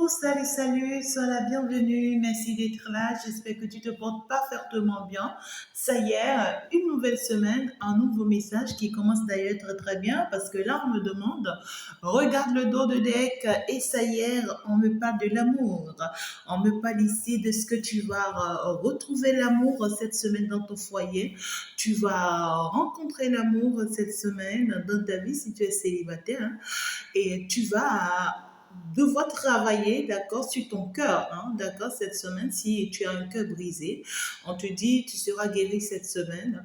salut, salut, sois la bienvenue, merci d'être là, j'espère que tu te portes parfaitement bien. Ça y est, une nouvelle semaine, un nouveau message qui commence d'ailleurs très très bien parce que là on me demande, regarde le dos de deck et ça y est, on me parle de l'amour. On me parle ici de ce que tu vas retrouver l'amour cette semaine dans ton foyer. Tu vas rencontrer l'amour cette semaine dans ta vie si tu es célibataire, hein, et tu vas devoir travailler, d'accord, sur ton cœur, hein, d'accord, cette semaine, si tu as un cœur brisé, on te dit, tu seras guéri cette semaine,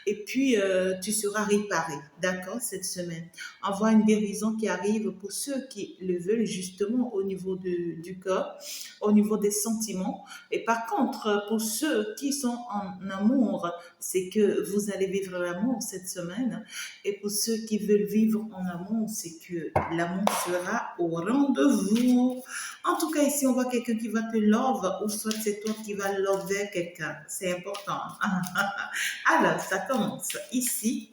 et puis tu seras réparé, d'accord, cette semaine. On voit une guérison qui arrive pour ceux qui le veulent, justement, au niveau du cœur, au niveau des sentiments, et par contre, pour ceux qui sont en amour, c'est que vous allez vivre l'amour cette semaine, et pour ceux qui veulent vivre en amour, c'est que l'amour sera au rendez-vous. En tout cas, ici, on voit quelqu'un qui va te love, ou soit c'est toi qui vas lover quelqu'un. C'est important. Alors, ça commence ici.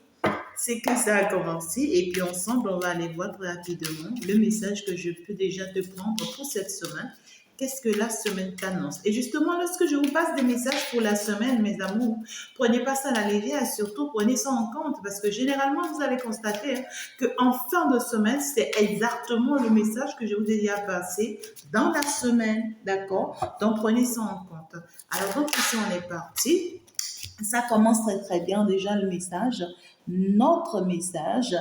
C'est que ça a commencé. Et puis, ensemble, on va aller voir très rapidement le message que je peux déjà te prendre pour cette semaine. Qu'est-ce que la semaine t'annonce? Et justement, lorsque je vous passe des messages pour la semaine, mes amours, prenez pas ça à la légère et surtout prenez ça en compte parce que généralement, vous allez constater, hein, qu'en fin de semaine, c'est exactement le message que je vous ai déjà passé dans la semaine. D'accord? Donc, prenez ça en compte. Alors, donc, ici, on est parti. Ça commence très, très bien déjà le message. Notre message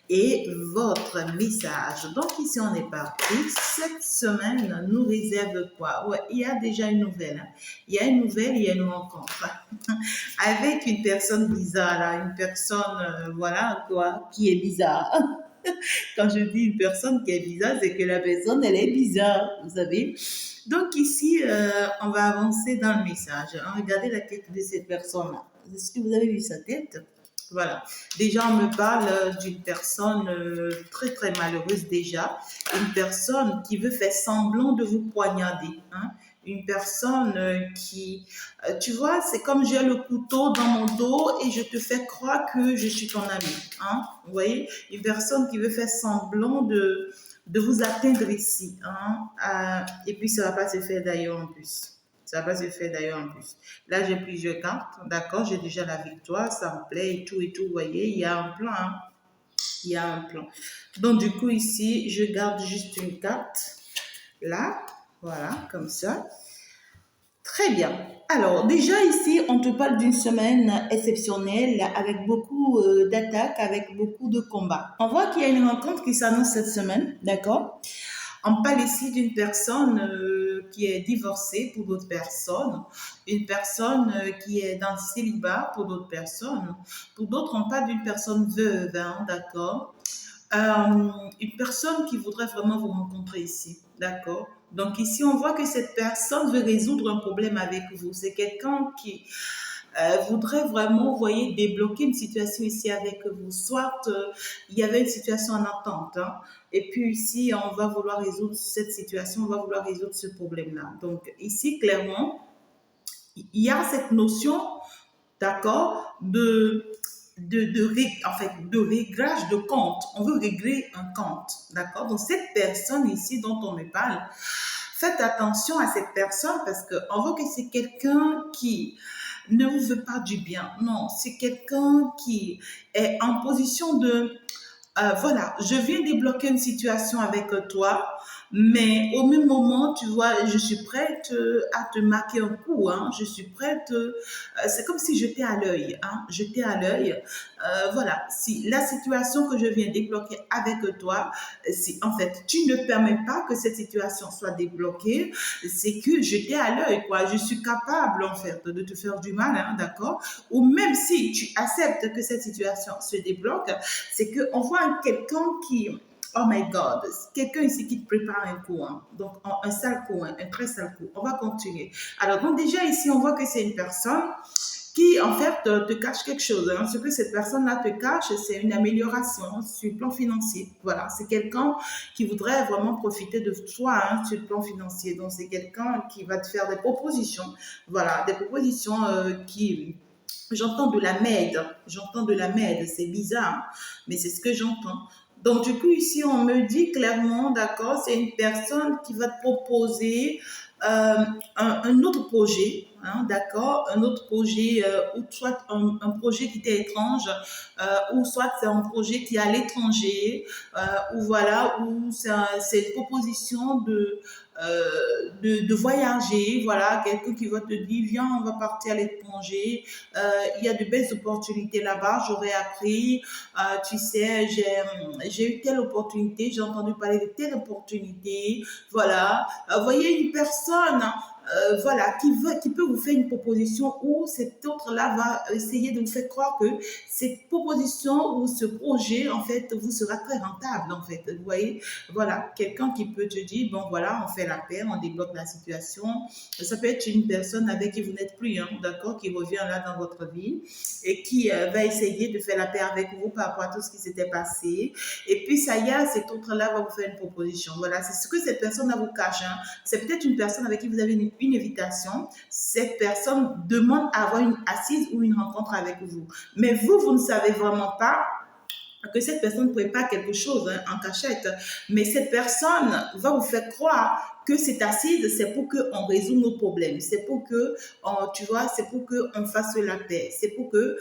et votre message. Donc ici, on est parti. Cette semaine nous réserve quoi? Ouais, il y a déjà une nouvelle, hein. Il y a une nouvelle, il y a une rencontre avec une personne bizarre, là, une personne, voilà, quoi, qui est bizarre. Quand je dis une personne qui est bizarre, c'est que la personne, elle est bizarre, vous savez. Donc ici, on va avancer dans le message. Regardez la tête de cette personne-là. Est-ce que vous avez vu sa tête? Voilà. Déjà, on me parle d'une personne très, très malheureuse déjà. Une personne qui veut faire semblant de vous poignarder, hein. Une personne tu vois, c'est comme j'ai le couteau dans mon dos et je te fais croire que je suis ton ami, hein. Vous voyez, une personne qui veut faire semblant de vous atteindre ici, hein. Et puis, ça ne va pas se faire d'ailleurs en plus. Ça va se faire d'ailleurs en plus. Là, j'ai plusieurs cartes, d'accord, j'ai déjà la victoire, ça me plaît et tout, vous voyez, il y a un plan, hein. Il y a un plan. Donc, du coup, ici, je garde juste une carte, là, voilà, comme ça. Très bien. Alors, déjà ici, on te parle d'une semaine exceptionnelle avec beaucoup d'attaques, avec beaucoup de combats. On voit qu'il y a une rencontre qui s'annonce cette semaine, d'accord? On parle ici d'une personne qui est divorcée pour d'autres personnes, une personne qui est dans le célibat pour d'autres personnes. Pour d'autres, on parle d'une personne veuve, hein, d'accord? Une personne qui voudrait vraiment vous rencontrer ici, d'accord? Donc ici, on voit que cette personne veut résoudre un problème avec vous. C'est quelqu'un qui voudrait vraiment, vous voyez, débloquer une situation ici avec vous. Soit il y avait une situation en attente, hein, et puis ici, on va vouloir résoudre cette situation, on va vouloir résoudre ce problème-là. Donc ici, clairement, il y a cette notion, d'accord, en fait, de réglage de compte. On veut régler un compte, d'accord? Donc cette personne ici dont on me parle, faites attention à cette personne parce qu'on voit que c'est quelqu'un qui ne vous veut pas du bien. Non, c'est quelqu'un qui est en position de voilà, je viens débloquer une situation avec toi, mais au même moment, tu vois, je suis prête à te marquer un coup, hein. Je suis prête, c'est comme si j'étais à l'œil, hein. J'étais à l'œil. Voilà, si la situation que je viens débloquer avec toi, si en fait tu ne permets pas que cette situation soit débloquée, c'est que j'étais à l'œil, quoi. Je suis capable, en fait, de te faire du mal, hein, d'accord? Ou même si tu acceptes que cette situation se débloque, c'est qu'on voit quelqu'un qui, oh my God, quelqu'un ici qui te prépare un coup, hein. Donc un sale coup, hein, un très sale coup. On va continuer. Alors, donc déjà ici, on voit que c'est une personne qui, en fait, te cache quelque chose, hein. Ce que cette personne-là te cache, c'est une amélioration sur le plan financier. Voilà, c'est quelqu'un qui voudrait vraiment profiter de toi, hein, sur le plan financier. Donc, c'est quelqu'un qui va te faire des propositions. Voilà, des propositions qui... J'entends de la MED, c'est bizarre, mais c'est ce que j'entends. Donc, du coup, ici, on me dit clairement, d'accord, c'est une personne qui va te proposer un autre projet, hein, d'accord, un autre projet, ou soit un projet qui t'est étrange, ou soit c'est un projet qui est à l'étranger, ou voilà, ou c'est une proposition de voyager, voilà, quelqu'un qui va te dire, viens, on va partir à l'étranger, il y a de belles opportunités là-bas, j'aurais appris, tu sais, j'ai eu telle opportunité, j'ai entendu parler de telle opportunité, voilà. Voyez une personne, voilà, qui peut vous faire une proposition où cet autre-là va essayer de vous faire croire que cette proposition ou ce projet, en fait, vous sera très rentable, en fait. Vous voyez, voilà, quelqu'un qui peut te dire, bon, voilà, on fait la paix, on débloque la situation. Ça peut être une personne avec qui vous n'êtes plus, hein, d'accord, qui revient là dans votre vie et qui va essayer de faire la paix avec vous par rapport à tout ce qui s'était passé. Et puis, ça y est, cet autre-là va vous faire une proposition. Voilà, c'est ce que cette personne-là vous cache, hein. C'est peut-être une personne avec qui vous avez une invitation. Cette personne demande à avoir une assise ou une rencontre avec vous. Mais vous ne savez vraiment pas que cette personne ne prépare quelque chose, hein, en cachette. Mais cette personne va vous faire croire que cette assise, c'est pour qu'on résout nos problèmes. C'est pour que, tu vois, c'est pour qu'on fasse la paix. C'est pour que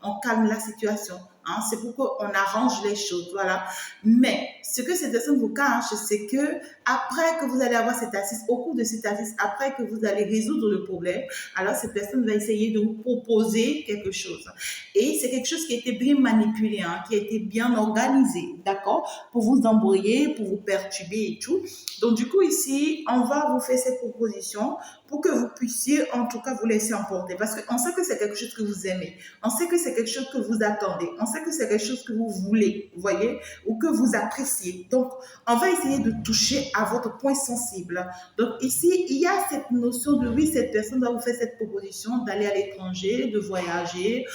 on calme la situation. Hein, c'est pour qu'on arrange les choses, voilà. Mais ce que cette personne vous cache, c'est que après que vous allez avoir cette assise, au cours de cette assise, après que vous allez résoudre le problème, alors cette personne va essayer de vous proposer quelque chose. Et c'est quelque chose qui a été bien manipulé, hein, qui a été bien organisé, d'accord, pour vous embrouiller, pour vous perturber et tout. Donc du coup ici, on va vous faire cette proposition pour que vous puissiez en tout cas vous laisser emporter. Parce qu'on sait que c'est quelque chose que vous aimez. On sait que c'est quelque chose que vous attendez. On sait que c'est quelque chose que vous voulez, vous voyez, ou que vous appréciez. Donc, on va essayer de toucher à votre point sensible. Donc ici, il y a cette notion de oui, cette personne va vous faire cette proposition d'aller à l'étranger, de voyager,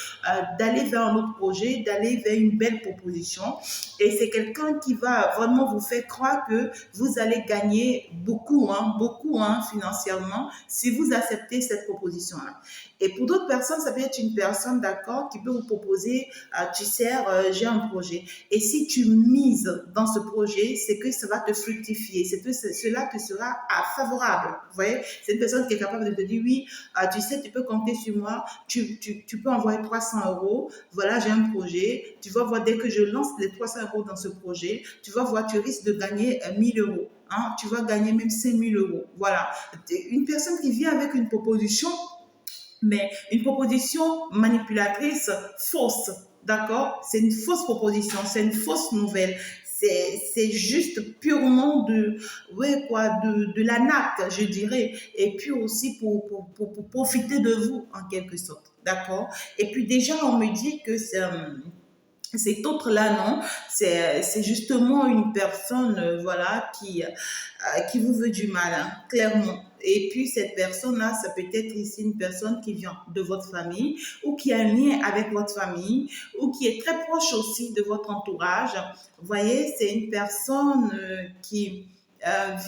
d'aller vers un autre projet, d'aller vers une belle proposition. Et c'est quelqu'un qui va vraiment vous faire croire que vous allez gagner beaucoup, financièrement, si vous acceptez cette proposition-là. Et pour d'autres personnes, ça peut être une personne, d'accord, qui peut vous proposer, tu sais, j'ai un projet. Et si tu mises dans ce projet, c'est que ça va te fructifier, c'est que cela te sera favorable. Vous voyez, c'est une personne qui est capable de te dire, oui, tu sais, tu peux compter sur moi, tu peux envoyer 300 euros, voilà, j'ai un projet, tu vas voir, dès que je lance les 300 euros dans ce projet, tu vas voir, tu risques de gagner 1000 euros. Hein, tu vas gagner même 5000 euros. Voilà. Une personne qui vient avec une proposition, mais une proposition manipulatrice fausse, d'accord? C'est une fausse proposition, c'est une fausse nouvelle. C'est juste purement de la natte, je dirais. Et puis aussi pour profiter de vous, en quelque sorte, d'accord? Et puis déjà, on me dit que cet autre-là, non, c'est justement une personne, voilà, qui vous veut du mal, hein, clairement. Et puis cette personne-là, ça peut être ici une personne qui vient de votre famille ou qui a un lien avec votre famille ou qui est très proche aussi de votre entourage. Vous voyez, c'est une personne qui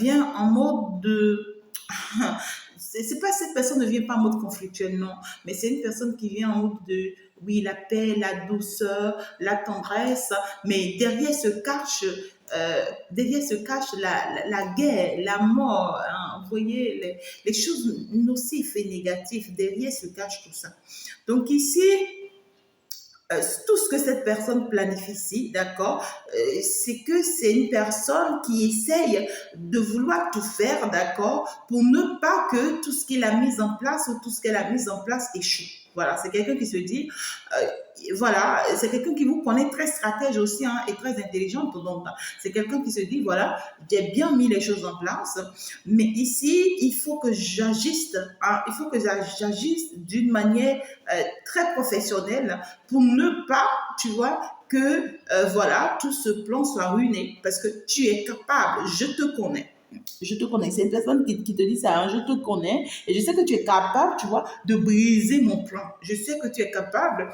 vient en mode de... c'est pas, cette personne ne vient pas en mode conflictuel, non, mais c'est une personne qui vient en mode de, oui, la paix, la douceur, la tendresse, mais derrière se cache la guerre, la mort, hein, vous voyez, les choses nocives et négatives, derrière se cache tout ça. Donc ici, tout ce que cette personne planifie ici, d'accord, c'est que c'est une personne qui essaye de vouloir tout faire, d'accord, pour ne pas que tout ce qu'il a mis en place ou tout ce qu'elle a mis en place échoue. Voilà, c'est quelqu'un qui se dit, voilà, c'est quelqu'un qui vous connaît très stratège aussi, hein, et très intelligente. Donc, c'est quelqu'un qui se dit, voilà, j'ai bien mis les choses en place, mais ici, il faut que j'agisse, hein, il faut que j'agisse d'une manière très professionnelle pour ne pas, tu vois, que voilà, tout ce plan soit ruiné parce que tu es capable, je te connais. Je te connais. C'est une personne qui te dit ça, hein, je te connais et je sais que tu es capable, tu vois, de briser mon plan. Je sais que tu es capable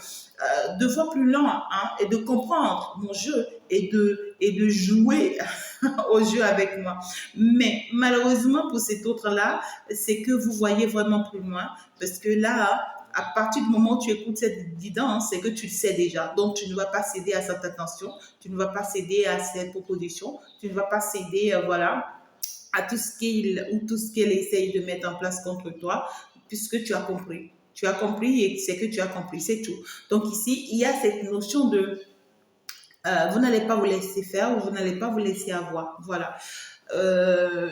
de voir plus loin, hein, et de comprendre mon jeu et de jouer au jeu avec moi. Mais malheureusement pour cet autre-là, c'est que vous voyez vraiment plus loin parce que là, à partir du moment où tu écoutes cette guidance, c'est que tu le sais déjà. Donc, tu ne vas pas céder à cette attention, tu ne vas pas céder à cette proposition, tu ne vas pas céder, voilà, à tout ce qu'il ou tout ce qu'elle essaye de mettre en place contre toi, puisque tu as compris. Tu as compris et c'est que tu as compris, c'est tout. Donc ici, il y a cette notion de vous n'allez pas vous laisser faire ou vous n'allez pas vous laisser avoir. Voilà. Euh,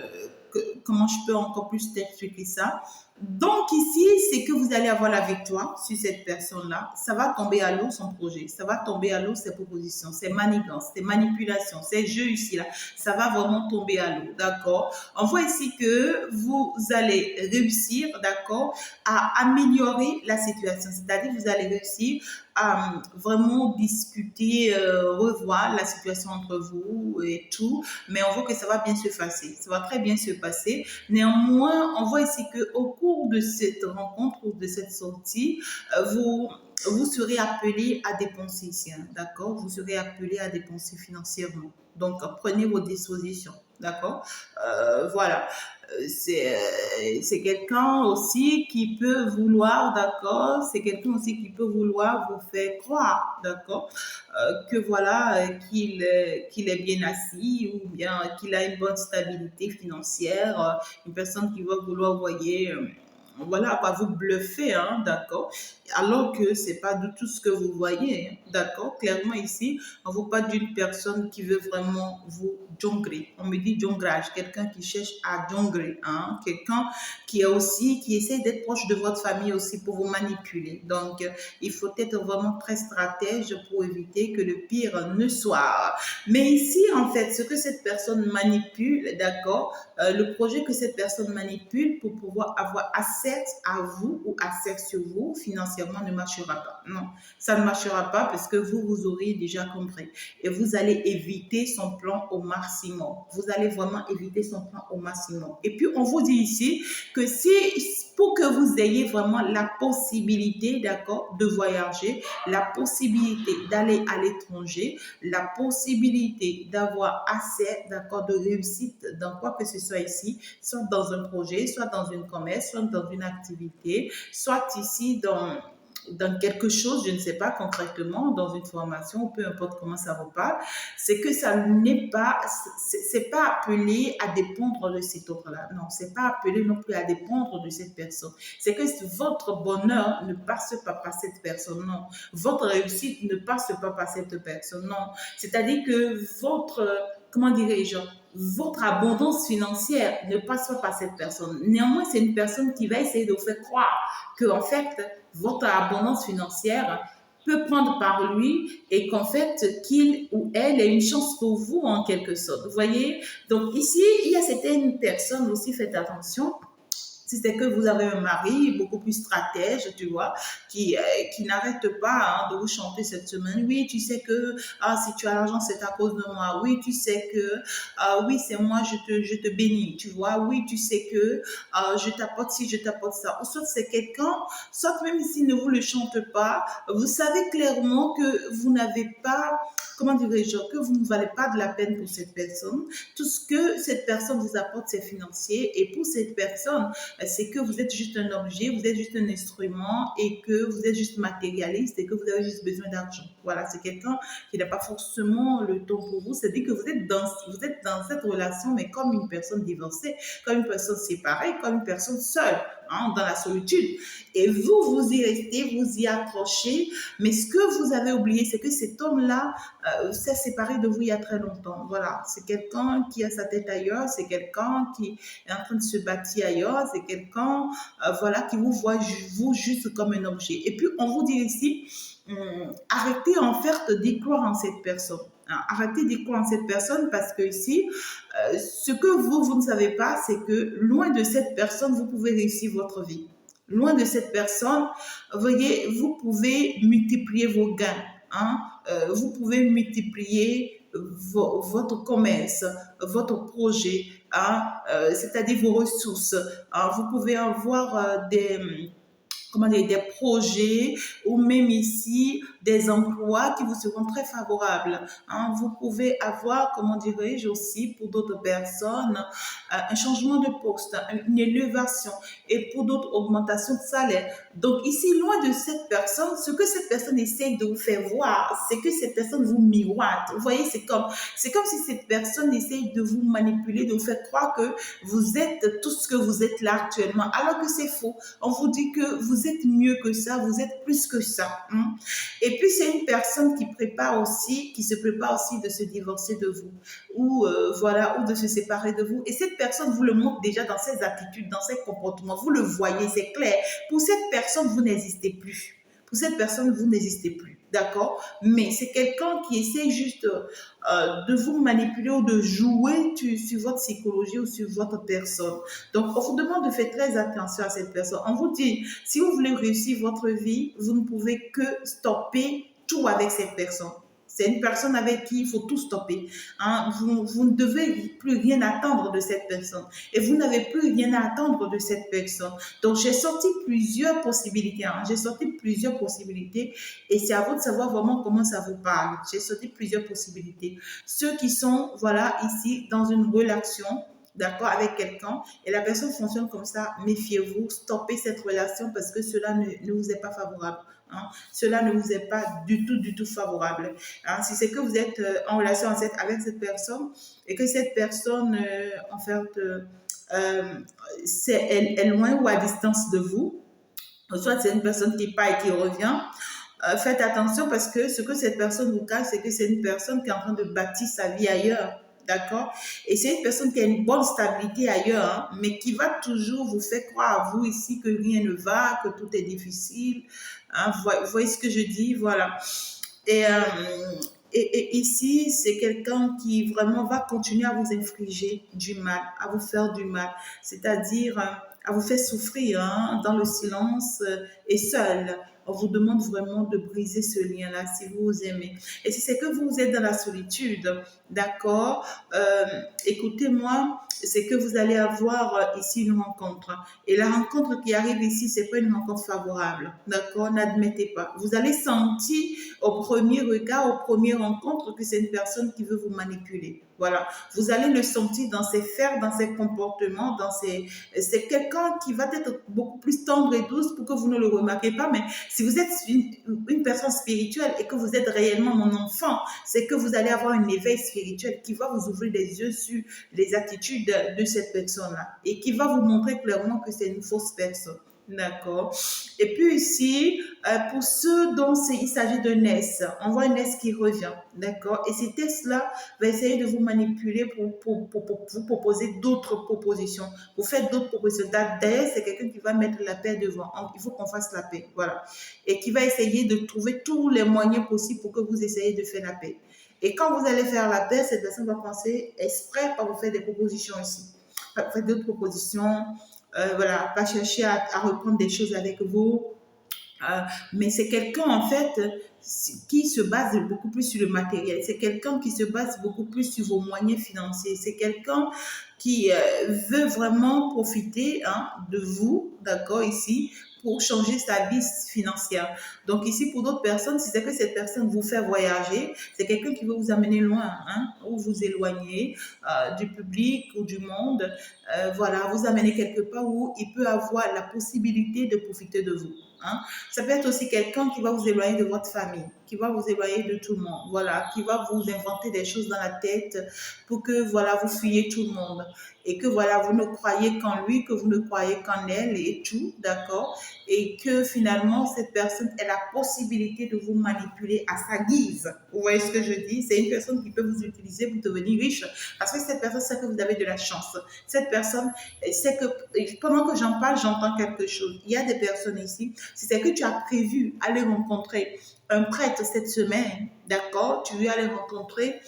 Comment je peux encore plus t'expliquer ça? Donc ici, c'est que vous allez avoir la victoire sur cette personne-là. Ça va tomber à l'eau son projet. Ça va tomber à l'eau ses propositions, ses manigances, ses manipulations, ses jeux ici-là. Ça va vraiment tomber à l'eau, d'accord? On voit ici que vous allez réussir, d'accord, à améliorer la situation. C'est-à-dire que vous allez réussir à vraiment discuter, revoir la situation entre vous et tout. Mais on voit que ça va bien se passer. Ça va très bien se passer. Néanmoins, on voit ici qu'au cours de cette rencontre ou de cette sortie, vous serez appelé à dépenser ici, hein, d'accord? Vous serez appelé à dépenser financièrement. Donc, prenez vos dispositions, d'accord? Voilà. C'est quelqu'un aussi qui peut vouloir, d'accord? C'est quelqu'un aussi qui peut vouloir vous faire croire, d'accord? Que voilà, qu'il est bien assis ou bien qu'il a une bonne stabilité financière, une personne qui va vouloir, voyez, voilà, pas vous bluffer, hein, d'accord? Alors que c'est pas du tout ce que vous voyez, hein, d'accord? Clairement ici, on ne voit pas d'une personne qui veut vraiment vous jongler. On me dit jonglage, quelqu'un qui cherche à jongler, hein? Quelqu'un qui est aussi, qui essaie d'être proche de votre famille aussi pour vous manipuler. Donc, il faut être vraiment très stratège pour éviter que le pire ne soit. Mais ici, en fait, ce que cette personne manipule, d'accord, le projet que cette personne manipule pour pouvoir avoir accès à vous ou accès sur vous financièrement ne marchera pas. Non, ça ne marchera pas parce que vous aurez déjà compris. Et vous allez éviter son plan au maximum. Vous allez vraiment éviter son plan au maximum. Et puis, on vous dit ici que si, pour que vous ayez vraiment la possibilité, d'accord, de voyager, la possibilité d'aller à l'étranger, la possibilité d'avoir accès, d'accord, de réussite dans quoi que ce soit ici, soit dans un projet, soit dans une commerce, soit dans une activité, soit ici dans quelque chose, je ne sais pas concrètement, dans une formation, peu importe comment ça vous parle, c'est que ça n'est pas, c'est pas appelé à dépendre de cet autre-là. Non, c'est pas appelé non plus à dépendre de cette personne. C'est que votre bonheur ne passe pas par cette personne, non. Votre réussite ne passe pas par cette personne, non. C'est-à-dire que comment dirais-je, votre abondance financière ne passe pas par cette personne. Néanmoins, c'est une personne qui va essayer de vous faire croire que, en fait, votre abondance financière peut prendre par lui et qu'en fait, qu'il ou elle ait une chance pour vous en quelque sorte. Vous voyez? Donc ici, il y a certaines personnes aussi, faites attention. Si c'est que vous avez un mari beaucoup plus stratège, tu vois, qui n'arrête pas, hein, de vous chanter cette semaine. Oui, tu sais que si tu as l'argent, c'est à cause de moi. Oui, tu sais que oui, c'est moi, je te bénis, tu vois. Oui, tu sais que je t'apporte ci, je t'apporte ça. Ou soit c'est quelqu'un, soit même s'il ne vous le chante pas, vous savez clairement que vous n'avez pas, comment dirais-je, que vous ne valez pas de la peine pour cette personne. Tout ce que cette personne vous apporte, c'est financier. Et pour cette personne, c'est que vous êtes juste un objet, vous êtes juste un instrument et que vous êtes juste matérialiste et que vous avez juste besoin d'argent. Voilà, c'est quelqu'un qui n'a pas forcément le temps pour vous. C'est-à-dire que vous êtes dans cette relation, mais comme une personne divorcée, comme une personne séparée, comme une personne seule, hein, dans la solitude. Et vous y restez, vous y accrochez. Mais ce que vous avez oublié, c'est que cet homme-là s'est séparé de vous il y a très longtemps. Voilà, c'est quelqu'un qui a sa tête ailleurs, c'est quelqu'un qui est en train de se bâtir ailleurs, c'est quelqu'un voilà, qui vous voit vous juste comme un objet. Et puis, on vous dit ici, arrêtez en fait d'y croire en cette personne. Hein, arrêtez d'y croire en cette personne parce que ici, ce que vous ne savez pas, c'est que loin de cette personne, vous pouvez réussir votre vie. Loin de cette personne, voyez, vous pouvez multiplier vos gains. Hein, vous pouvez multiplier votre commerce, votre projet, hein, c'est-à-dire vos ressources. Hein, vous pouvez avoir comment dire, des projets ou même ici des emplois qui vous seront très favorables. Hein. Vous pouvez avoir, comment dirais-je aussi, pour d'autres personnes, un changement de poste, une élévation et pour d'autres, augmentation de salaire. Donc ici, loin de cette personne, ce que cette personne essaye de vous faire voir, c'est que cette personne vous miroite. Vous voyez, c'est comme si cette personne essaye de vous manipuler, de vous faire croire que vous êtes tout ce que vous êtes là actuellement, alors que c'est faux. On vous dit que vous êtes mieux que ça, vous êtes plus que ça. Hein. Et puis, c'est une personne qui se prépare aussi de se divorcer de vous, ou voilà, ou de se séparer de vous. Et cette personne vous le montre déjà dans ses attitudes, dans ses comportements. Vous le voyez, c'est clair. Pour cette personne, vous n'existez plus. Pour cette personne, vous n'existez plus. D'accord? Mais c'est quelqu'un qui essaie juste de vous manipuler ou de jouer sur votre psychologie ou sur votre personne. Donc, on vous demande de faire très attention à cette personne. On vous dit, si vous voulez réussir votre vie, vous ne pouvez que stopper tout avec cette personne. C'est une personne avec qui il faut tout stopper. Hein. Vous ne devez plus rien attendre de cette personne. Et vous n'avez plus rien à attendre de cette personne. Donc, j'ai sorti plusieurs possibilités. Hein. J'ai sorti plusieurs possibilités. Et c'est à vous de savoir vraiment comment ça vous parle. J'ai sorti plusieurs possibilités. Ceux qui sont, voilà, ici, dans une relation, d'accord, avec quelqu'un, et la personne fonctionne comme ça, méfiez-vous, stoppez cette relation parce que cela ne vous est pas favorable. Hein. Cela ne vous est pas du tout favorable. Hein. Si c'est que vous êtes en relation avec cette personne et que cette personne, en fait, est loin ou à distance de vous, soit c'est une personne qui part et qui revient, faites attention parce que ce que cette personne vous cache, c'est que c'est une personne qui est en train de bâtir sa vie ailleurs. D'accord? Et c'est une personne qui a une bonne stabilité ailleurs, hein, mais qui va toujours vous faire croire à vous ici que rien ne va, que tout est difficile. Hein, vous voyez ce que je dis? Voilà. Et, euh, et ici, c'est quelqu'un qui vraiment va continuer à vous infliger du mal, à vous faire du mal, c'est-à-dire à vous faire souffrir hein, dans le silence et seul. On vous demande vraiment de briser ce lien-là si vous vous aimez. Et si c'est que vous êtes dans la solitude, d'accord, écoutez-moi, c'est que vous allez avoir ici une rencontre. Et la rencontre qui arrive ici, c'est pas une rencontre favorable, d'accord, n'admettez pas. Vous allez sentir au premier regard, aux premières rencontres, que c'est une personne qui veut vous manipuler. Voilà. Vous allez le sentir dans ses faits, dans ses comportements, c'est quelqu'un qui va être beaucoup plus tendre et douce pour que vous ne le remarquez pas. Mais si vous êtes une personne spirituelle et que vous êtes réellement mon enfant, c'est que vous allez avoir un éveil spirituel qui va vous ouvrir les yeux sur les attitudes de cette personne-là et qui va vous montrer clairement que c'est une fausse personne. D'accord. Et puis ici, pour ceux dont il s'agit de NES, on voit un NES qui revient. D'accord. Et ces tests-là vont essayer de vous manipuler pour vous proposer d'autres propositions. Vous faites d'autres propositions. D'ailleurs, c'est quelqu'un qui va mettre la paix devant. Il faut qu'on fasse la paix. Voilà. Et qui va essayer de trouver tous les moyens possibles pour que vous essayiez de faire la paix. Et quand vous allez faire la paix, cette personne va penser exprès par vous faire des propositions ici. Faites d'autres propositions. Voilà, pas chercher à reprendre des choses avec vous. Mais c'est quelqu'un, en fait, qui se base beaucoup plus sur le matériel. C'est quelqu'un qui se base beaucoup plus sur vos moyens financiers. C'est quelqu'un qui veut vraiment profiter hein, de vous, d'accord, ici, pour changer sa vie financière. Donc ici, pour d'autres personnes, si c'est que cette personne vous fait voyager, c'est quelqu'un qui veut vous amener loin, hein, ou vous éloigner du public ou du monde. Voilà, vous amener quelque part où il peut avoir la possibilité de profiter de vous. Hein. Ça peut être aussi quelqu'un qui va vous éloigner de votre famille, qui va vous éloigner de tout le monde, voilà, qui va vous inventer des choses dans la tête pour que voilà, vous fuyiez tout le monde et que voilà, vous ne croyez qu'en lui, que vous ne croyez qu'en elle et tout, d'accord, et que finalement cette personne ait la possibilité de vous manipuler à sa guise. Vous voyez ce que je dis? C'est une personne qui peut vous utiliser pour devenir riche parce que cette personne sait que vous avez de la chance. Cette personne sait que pendant que j'en parle, j'entends quelque chose. Il y a des personnes ici, si c'est que tu as prévu aller rencontrer un prêtre cette semaine, d'accord, tu veux aller rencontrer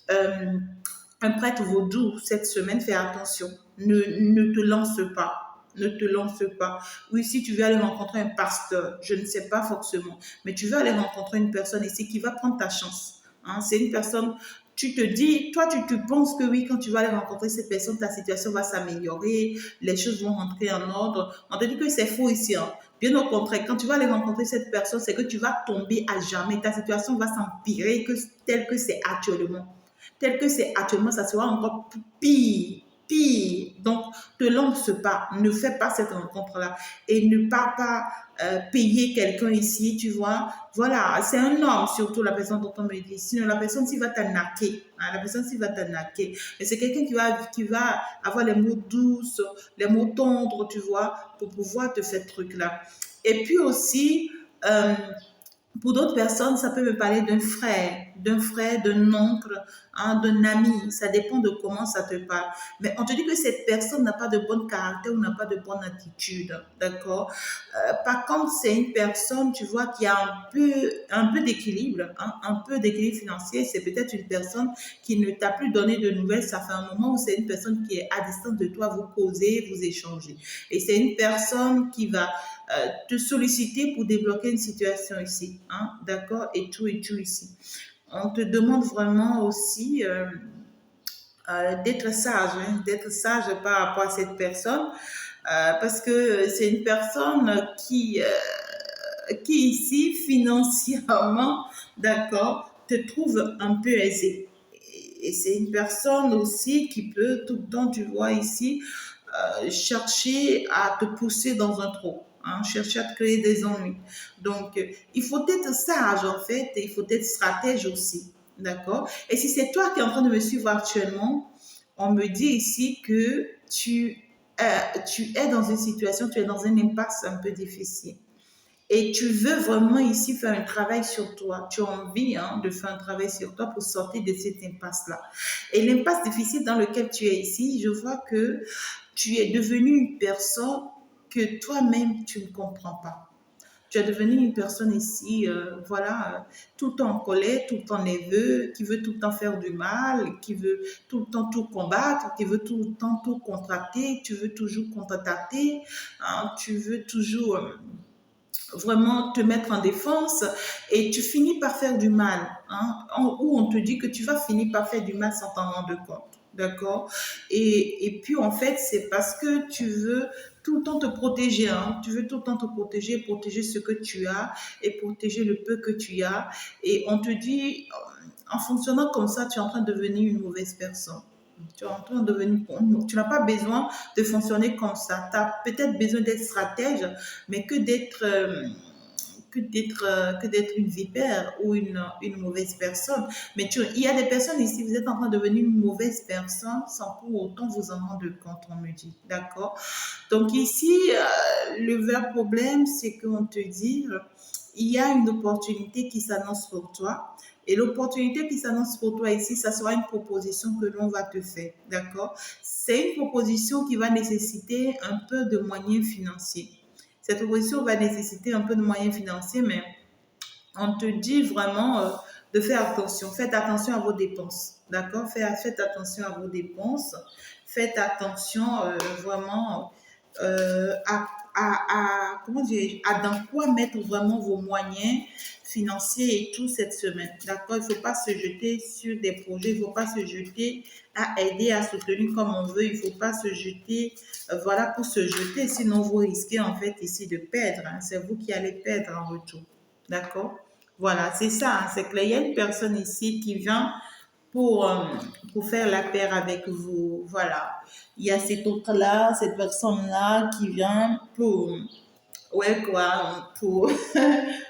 un prêtre vaudou cette semaine, fais attention. Ne te lance pas. Ne te lance pas. Oui, si tu veux aller rencontrer un pasteur, je ne sais pas forcément, mais tu veux aller rencontrer une personne ici qui va prendre ta chance. Hein, c'est une personne tu te dis, toi, tu penses que oui, quand tu vas aller rencontrer cette personne, ta situation va s'améliorer, les choses vont rentrer en ordre. On te dit que c'est faux ici, hein. Bien au contraire, quand tu vas aller rencontrer cette personne, c'est que tu vas tomber à jamais. Ta situation va s'empirer tel que c'est actuellement. Tel que c'est actuellement, ça sera encore pire. Pire. Donc, te lance pas. Ne fais pas cette rencontre-là. Et ne pas payer quelqu'un ici, tu vois. Voilà, c'est un homme, surtout la personne dont on me dit. Sinon, la personne s'y va t'arnaquer. Hein, la personne s'y va t'arnaquer. Mais c'est quelqu'un qui va avoir les mots douces, les mots tendres, tu vois, pour pouvoir te faire ce truc-là. Et puis aussi, pour d'autres personnes, ça peut me parler d'un frère, d'un oncle, hein, d'un ami. Ça dépend de comment ça te parle. Mais on te dit que cette personne n'a pas de bon caractère ou n'a pas de bonne attitude, d'accord? Par contre, c'est une personne, tu vois, qui a un peu d'équilibre, hein, un peu d'équilibre financier. C'est peut-être une personne qui ne t'a plus donné de nouvelles. Ça fait un moment où c'est une personne qui est à distance de toi, vous causez, vous échangez. Et c'est une personne qui va te solliciter pour débloquer une situation ici, hein, d'accord, et tout ici. On te demande vraiment aussi d'être sage par rapport à cette personne, parce que c'est une personne qui ici, financièrement, d'accord, te trouve un peu aisé. Et c'est une personne aussi qui peut tout le temps, tu vois ici, chercher à te pousser dans un trou, hein, chercher à te créer des ennuis. Donc, il faut être sage en fait, et il faut être stratège aussi, d'accord? Et si c'est toi qui es en train de me suivre actuellement, on me dit ici que tu es dans une situation, tu es dans une impasse un peu difficile. Et tu veux vraiment ici faire un travail sur toi. Tu as envie, hein, de faire un travail sur toi pour sortir de cette impasse-là. Et l'impasse difficile dans laquelle tu es ici, je vois que tu es devenu une personne que toi-même, tu ne comprends pas. Tu es devenu une personne ici, voilà, tout le temps en colère, tout le temps nerveux, qui veut tout le temps faire du mal, qui veut tout le temps tout combattre, qui veut tout le temps tout contracter, tu veux toujours contre-attaquer, hein, tu veux toujours vraiment te mettre en défense et tu finis par faire du mal, hein, où on te dit que tu vas finir par faire du mal sans t'en rendre compte. D'accord? Et puis, en fait, c'est parce que tu veux tout le temps te protéger. Hein. Tu veux tout le temps te protéger, protéger ce que tu as et protéger le peu que tu as. Et on te dit, en fonctionnant comme ça, tu es en train de devenir une mauvaise personne. Tu es en train de devenir, tu n'as pas besoin de fonctionner comme ça. Tu as peut-être besoin d'être stratège, mais que d'être une vipère ou une mauvaise personne. Mais il y a des personnes ici, vous êtes en train de devenir une mauvaise personne sans pour autant vous en rendre compte, on me dit. D'accord? Donc ici, le vrai problème, c'est qu'on te dit, il y a une opportunité qui s'annonce pour toi. Et l'opportunité qui s'annonce pour toi ici, ça sera une proposition que l'on va te faire. D'accord? C'est une proposition qui va nécessiter un peu de moyens financiers. Cette proposition va nécessiter un peu de moyens financiers, mais on te dit vraiment de faire attention. Faites attention à vos dépenses. D'accord? Faites attention à vos dépenses. Faites attention vraiment comment dire, à dans quoi mettre vraiment vos moyens financiers et tout cette semaine. D'accord? Il ne faut pas se jeter sur des projets, il ne faut pas se jeter à aider, à soutenir comme on veut, il ne faut pas se jeter, voilà, pour se jeter, sinon vous risquez en fait ici de perdre. Hein. C'est vous qui allez perdre en retour. D'accord? Voilà, c'est ça, hein, c'est qu'il y a une personne ici qui vient pour, euh, pour faire la paire avec vous. Voilà. Il y a cet autre-là, cette personne-là qui vient pour, ouais, quoi, pour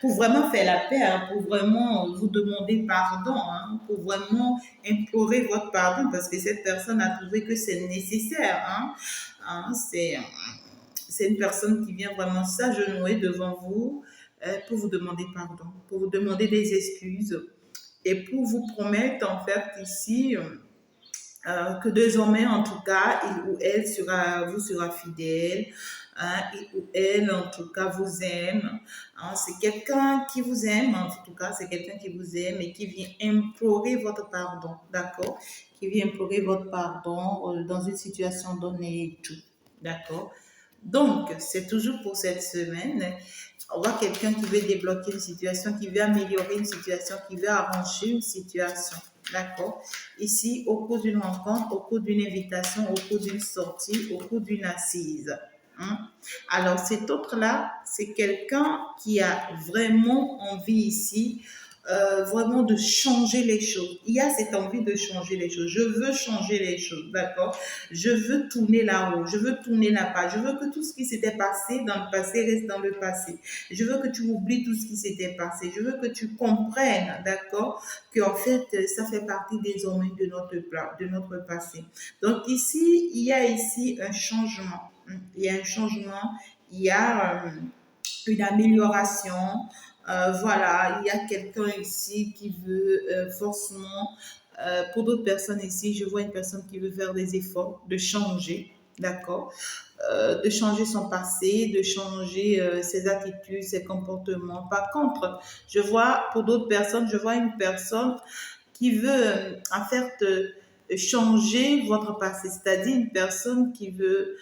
vraiment faire la paix, hein, pour vraiment vous demander pardon, hein, pour vraiment implorer votre pardon parce que cette personne a trouvé que c'est nécessaire. Hein. Hein, c'est une personne qui vient vraiment s'agenouiller devant vous pour vous demander pardon, pour vous demander des excuses et pour vous promettre en fait ici que désormais, en tout cas, il ou elle vous sera fidèle, hein, il ou elle, en tout cas, vous aime. Hein, c'est quelqu'un qui vous aime, en tout cas, c'est quelqu'un qui vous aime et qui vient implorer votre pardon, d'accord? Qui vient implorer votre pardon dans une situation donnée et tout, d'accord? Donc, c'est toujours pour cette semaine. On voit quelqu'un qui veut débloquer une situation, qui veut améliorer une situation, qui veut arranger une situation. d'accord? Ici, au cours d'une rencontre, au cours d'une invitation, au cours d'une sortie, au cours d'une assise. Hein? Alors, cet autre-là, c'est quelqu'un qui a vraiment envie ici, vraiment de changer les choses. Il y a cette envie de changer les choses. Je veux changer les choses, d'accord? Je veux tourner la roue, je veux tourner la page. Je veux que tout ce qui s'était passé dans le passé reste dans le passé. Je veux que tu oublies tout ce qui s'était passé. Je veux que tu comprennes, d'accord, qu'en fait, ça fait partie désormais de notre passé. Donc ici, il y a ici un changement. Il y a un changement, il y a une amélioration. Voilà, il y a quelqu'un ici qui veut forcément, pour d'autres personnes ici, je vois une personne qui veut faire des efforts de changer, d'accord, de changer son passé, de changer ses attitudes, ses comportements. Par contre, je vois, pour d'autres personnes, je vois une personne qui veut en fait changer votre passé, c'est-à-dire une personne qui veut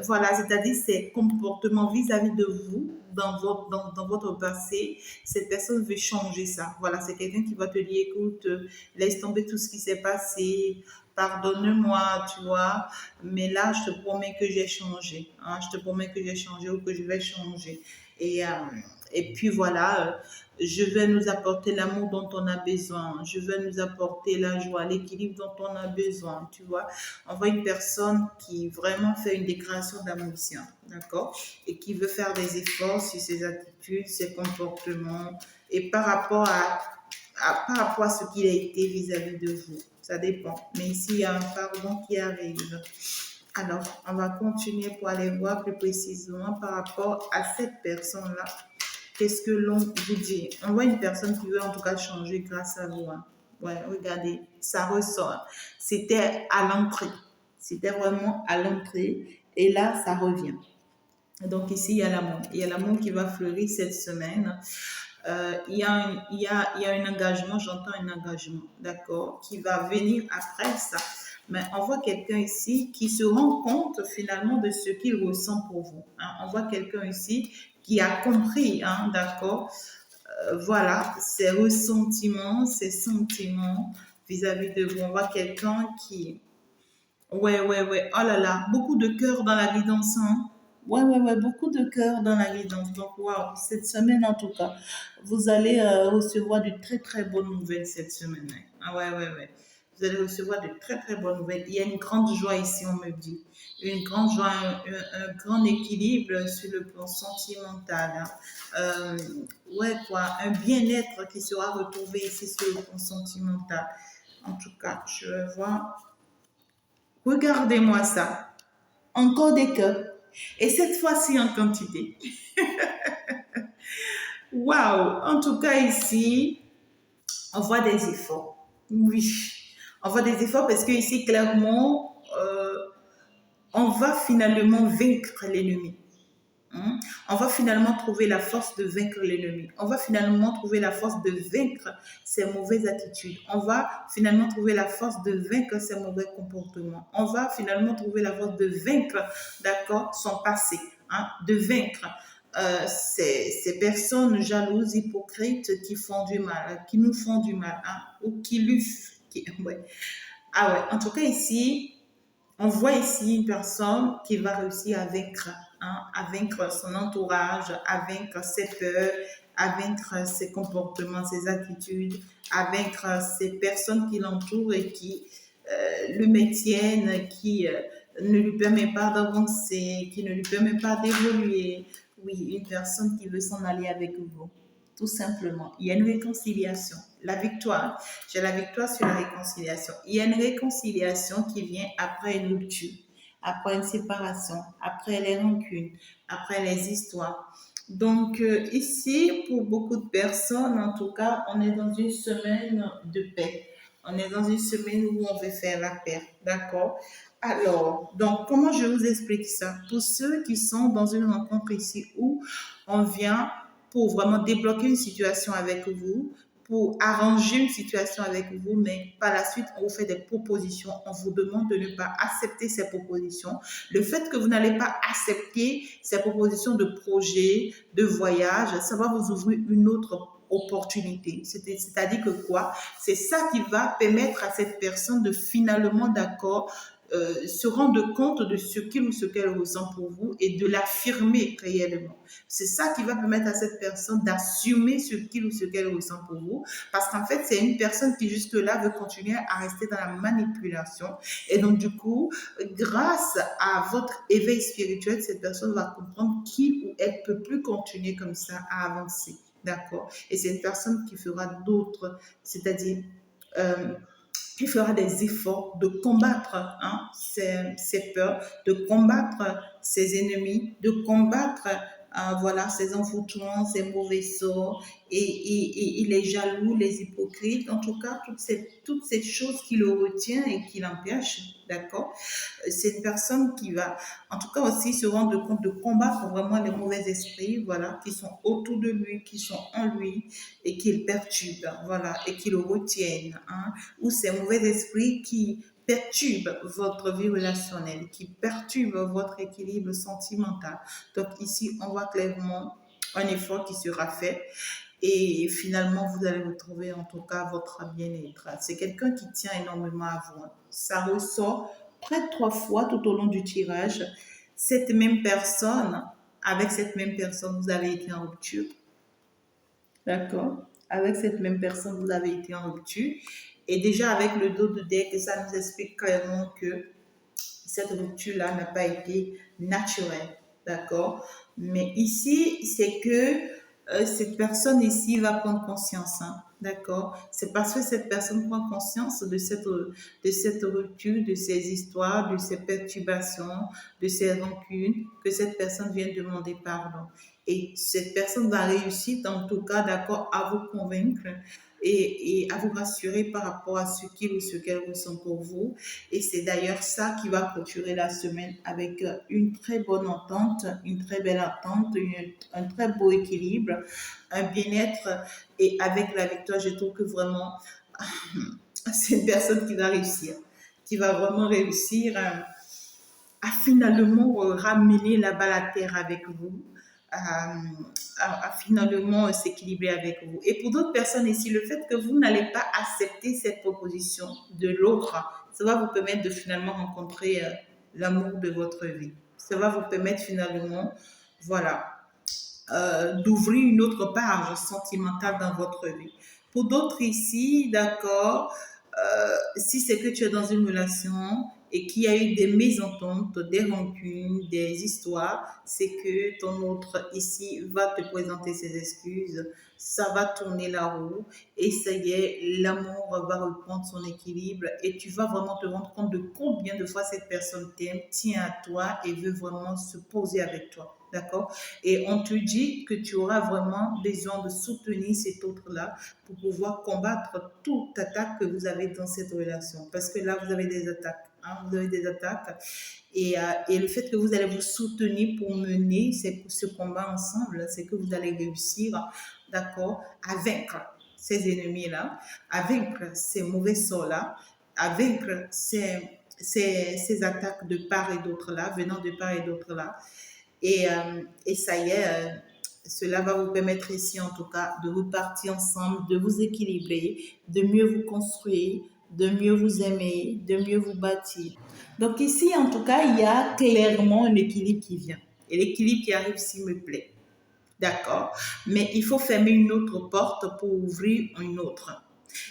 voilà, c'est-à-dire ses comportements vis-à-vis de vous dans votre passé, cette personne veut changer ça. Voilà, c'est quelqu'un qui va te dire, écoute, laisse tomber tout ce qui s'est passé, pardonne-moi, tu vois, mais là, je te promets que j'ai changé. Hein, je te promets que j'ai changé ou que je vais changer. Et, euh, et puis voilà, je vais nous apporter l'amour dont on a besoin. Je vais nous apporter la joie, l'équilibre dont on a besoin, tu vois. On voit une personne qui vraiment fait une déclaration d'amour, d'accord, et qui veut faire des efforts sur ses attitudes, ses comportements, et par rapport à ce qu'il a été vis-à-vis de vous. Ça dépend. Mais ici, il y a un pardon qui arrive. Alors, on va continuer pour aller voir plus précisément par rapport à cette personne-là. Qu'est-ce que l'on vous dit? On voit une personne qui veut en tout cas changer grâce à vous. Hein. Ouais, regardez, ça ressort. C'était à l'entrée. C'était vraiment à l'entrée. Et là, ça revient. Donc ici, il y a l'amour. Il y a l'amour qui va fleurir cette semaine. Il y a un engagement, j'entends un engagement, d'accord, qui va venir après ça. Mais on voit quelqu'un ici qui se rend compte finalement de ce qu'il ressent pour vous. Hein. On voit quelqu'un ici qui a compris, hein, d'accord, voilà, ses ressentiments, ses sentiments vis-à-vis de vous. On voit quelqu'un qui... Ouais, ouais, ouais. Oh là là, beaucoup de cœur dans la guidance, hein. Ouais, ouais, ouais, beaucoup de cœur dans la guidance. Donc, waouh, cette semaine en tout cas, vous allez recevoir de très, très bonnes nouvelles cette semaine. Hein. Ah ouais, ouais, ouais. Vous allez recevoir de très, très bonnes nouvelles. Il y a une grande joie ici, on me dit. Une grande joie, un grand équilibre sur le plan sentimental. Hein. Ouais, quoi, un bien-être qui sera retrouvé ici sur le plan sentimental. En tout cas, je vois. Regardez-moi ça. Encore des cœurs. Et cette fois-ci en quantité. Waouh! En tout cas, ici, on voit des efforts. Oui. On voit des efforts parce que ici, clairement, on va finalement vaincre l'ennemi. Hein. On va finalement trouver la force de vaincre l'ennemi. On va finalement trouver la force de vaincre ses mauvaises attitudes. On va finalement trouver la force de vaincre ses mauvais comportements. On va finalement trouver la force de vaincre, d'accord, son passé, hein, de vaincre ces personnes jalouses, hypocrites qui font du mal, qui nous font du mal, hein, ou qui lui... Ouais. Ah ouais, en tout cas ici, on voit ici une personne qui va réussir hein, à vaincre son entourage, à vaincre ses peurs, à vaincre ses comportements, ses attitudes, à vaincre ces personnes qui l'entourent et qui le maintiennent, qui ne lui permet pas d'avancer, qui ne lui permet pas d'évoluer. Oui, une personne qui veut s'en aller avec vous. Tout simplement. Il y a une réconciliation. La victoire. J'ai la victoire sur la réconciliation. Il y a une réconciliation qui vient après une rupture, après une séparation, après les rancunes, après les histoires. Donc ici, pour beaucoup de personnes, en tout cas, on est dans une semaine de paix. On est dans une semaine où on veut faire la paix. D'accord? Alors, donc, comment je vous explique ça? Pour ceux qui sont dans une rencontre ici où on vient pour vraiment débloquer une situation avec vous, pour arranger une situation avec vous, mais par la suite, on vous fait des propositions, on vous demande de ne pas accepter ces propositions. Le fait que vous n'allez pas accepter ces propositions de projet, de voyage, ça va vous ouvrir une autre opportunité. C'est-à-dire que quoi? C'est ça qui va permettre à cette personne de finalement, d'accord, se rendre compte de ce qu'il ou ce qu'elle ressent pour vous et de l'affirmer réellement. C'est ça qui va permettre à cette personne d'assumer ce qu'il ou ce qu'elle ressent pour vous. Parce qu'en fait, c'est une personne qui jusque-là veut continuer à rester dans la manipulation. Et donc, du coup, grâce à votre éveil spirituel, cette personne va comprendre qu'il ou elle peut plus continuer comme ça à avancer. D'accord? Et c'est une personne qui fera d'autres, c'est-à-dire qui fera des efforts de combattre ses peurs, de combattre ses ennemis, de combattre voilà, ses envoûtements, ses mauvais sorts et les jaloux, les hypocrites, en tout cas toutes ces choses qui le retiennent et qui l'empêchent, d'accord? C'est une personne qui va, en tout cas aussi, se rendre compte de combattre vraiment les mauvais esprits, voilà, qui sont autour de lui, qui sont en lui et qui le perturbent, voilà, et qui le retiennent, hein, ou ces mauvais esprits qui perturbent votre vie relationnelle, qui perturbent votre équilibre sentimental. Donc ici, on voit clairement un effort qui sera fait et finalement, vous allez retrouver en tout cas votre bien-être. C'est quelqu'un qui tient énormément à vous. Ça ressort près de 3 fois tout au long du tirage. Cette même personne, avec cette même personne, vous avez été en rupture. D'accord? Avec cette même personne, vous avez été en rupture. Et déjà, avec le dos de deck, ça nous explique clairement que cette rupture-là n'a pas été naturelle. D'accord? Mais ici, c'est que cette personne ici va prendre conscience. Hein, d'accord? C'est parce que cette personne prend conscience de cette rupture, de ces histoires, de ces perturbations, de ces rancunes, que cette personne vient demander pardon. Et cette personne va réussir, en tout cas, d'accord, à vous convaincre et à vous rassurer par rapport à ce qu'il ou ce qu'elle ressent pour vous. Et c'est d'ailleurs ça qui va clôturer la semaine avec une très bonne entente, une très belle entente, un très beau équilibre, un bien-être. Et avec la victoire, je trouve que vraiment, c'est une personne qui va réussir, qui va vraiment réussir à finalement ramener la balle à terre avec vous, à finalement s'équilibrer avec vous. Et pour d'autres personnes ici, le fait que vous n'allez pas accepter cette proposition de l'autre, ça va vous permettre de finalement rencontrer l'amour de votre vie. Ça va vous permettre finalement, voilà, d'ouvrir une autre page sentimentale dans votre vie. Pour d'autres ici, d'accord, si c'est que tu es dans une relation et qu'il y a eu des mésententes, des rancunes, des histoires, c'est que ton autre ici va te présenter ses excuses, ça va tourner la roue et ça y est, l'amour va reprendre son équilibre et tu vas vraiment te rendre compte de combien de fois cette personne t'aime, tient à toi et veut vraiment se poser avec toi. D'accord? Et on te dit que tu auras vraiment besoin de soutenir cet autre-là pour pouvoir combattre toute attaque que vous avez dans cette relation. Parce que là, vous avez des attaques. Hein, vous avez des attaques. Et le fait que vous allez vous soutenir pour mener ce combat ensemble, c'est que vous allez réussir, d'accord, à vaincre ces ennemis-là, à vaincre ces mauvais sorts-là, à vaincre ces attaques de part et d'autre là, venant de part et d'autre là. Et ça y est, cela va vous permettre ici, en tout cas, de repartir ensemble, de vous équilibrer, de mieux vous construire, de mieux vous aimer, de mieux vous bâtir. Donc ici, en tout cas, il y a clairement un équilibre qui vient. Et l'équilibre qui arrive ici me plaît. D'accord? Mais il faut fermer une autre porte pour ouvrir une autre.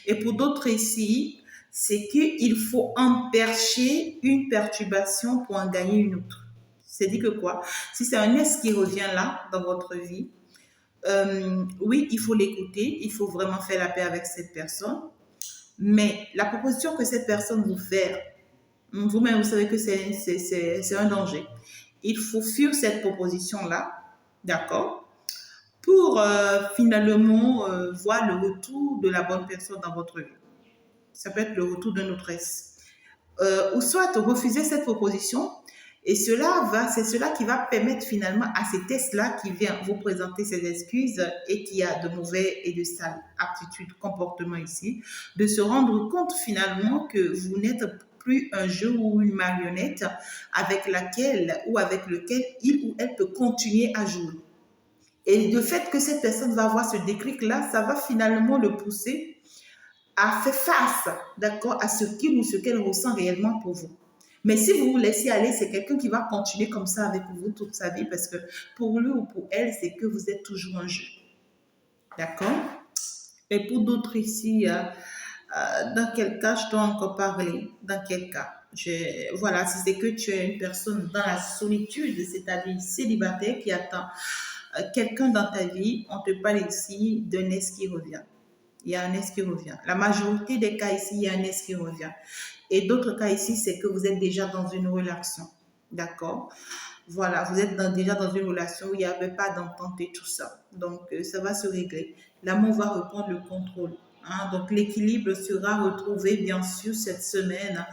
Et pour d'autres ici, c'est qu'il faut empercher une perturbation pour en gagner une autre. C'est dit que quoi? Si c'est un S qui revient là, dans votre vie, oui, il faut l'écouter, il faut vraiment faire la paix avec cette personne. Mais la proposition que cette personne vous fait, vous-même, vous savez que c'est un danger. Il faut fuir cette proposition-là, d'accord, pour finalement voir le retour de la bonne personne dans votre vie. Ça peut être le retour d'un autre S. Ou soit refuser cette proposition. Et c'est cela qui va permettre finalement à cet S-là qui vient vous présenter ses excuses et qui a de mauvais et de sales aptitudes, comportements ici, de se rendre compte finalement que vous n'êtes plus un jeu ou une marionnette avec laquelle ou avec lequel il ou elle peut continuer à jouer. Et le fait que cette personne va avoir ce déclic-là, ça va finalement le pousser à faire face, d'accord, à ce qu'il ou ce qu'elle ressent réellement pour vous. Mais si vous vous laissez aller, c'est quelqu'un qui va continuer comme ça avec vous toute sa vie parce que pour lui ou pour elle, c'est que vous êtes toujours un jeu. D'accord? Et pour d'autres ici, dans quel cas je dois encore parler? Dans quel cas? Voilà, si c'est que tu es une personne dans la solitude, c'est-à-dire célibataire qui attend quelqu'un dans ta vie, on te parle ici d'un ex qui revient. Il y a un ex qui revient. La majorité des cas ici, il y a un ex qui revient. Et d'autres cas ici, c'est que vous êtes déjà dans une relation. D'accord? Voilà, vous êtes déjà dans une relation où il n'y avait pas d'entente et tout ça. Donc, ça va se régler. L'amour va reprendre le contrôle. Hein. Donc, l'équilibre sera retrouvé, bien sûr, cette semaine,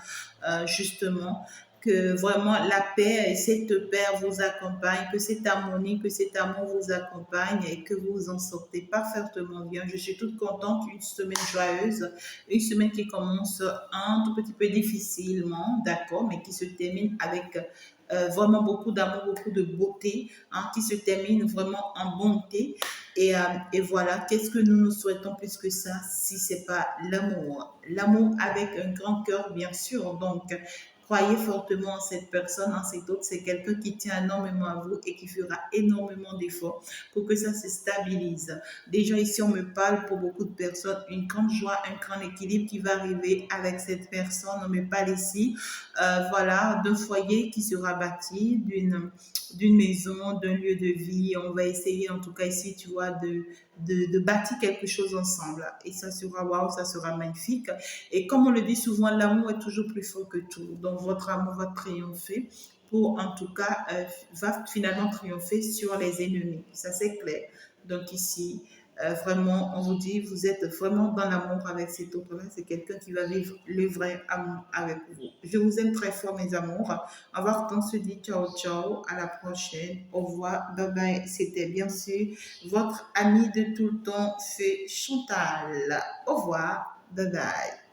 justement, que vraiment la paix et cette paix vous accompagne, que cette harmonie, que cet amour vous accompagne et que vous vous en sortez parfaitement bien. Je suis toute contente, une semaine joyeuse, une semaine qui commence un tout petit peu difficilement, d'accord, mais qui se termine avec vraiment beaucoup d'amour, beaucoup de beauté, hein, qui se termine vraiment en bonté. Et voilà, qu'est-ce que nous nous souhaitons plus que ça, si c'est pas l'amour? L'amour avec un grand cœur, bien sûr. Donc, croyez fortement en cette personne, en cet autre. C'est quelqu'un qui tient énormément à vous et qui fera énormément d'efforts pour que ça se stabilise. Déjà ici, on me parle pour beaucoup de personnes, une grande joie, un grand équilibre qui va arriver avec cette personne. On me parle ici, voilà, d'un foyer qui sera bâti, d'une maison, d'un lieu de vie. On va essayer, en tout cas ici, tu vois, de bâtir quelque chose ensemble. Et ça sera waouh, ça sera magnifique. Et comme on le dit souvent, l'amour est toujours plus fort que tout. Donc, votre amour va triompher pour, en tout cas, va finalement triompher sur les ennemis. Ça, c'est clair. Donc, ici, vraiment, on vous dit, vous êtes vraiment dans l'amour avec cet autre-là. C'est quelqu'un qui va vivre le vrai amour avec vous. Je vous aime très fort, mes amours. Au revoir, on se dit ciao, ciao. À la prochaine. Au revoir. Bye bye. C'était bien sûr votre ami de tout le temps, c'est Chantal. Au revoir. Bye bye.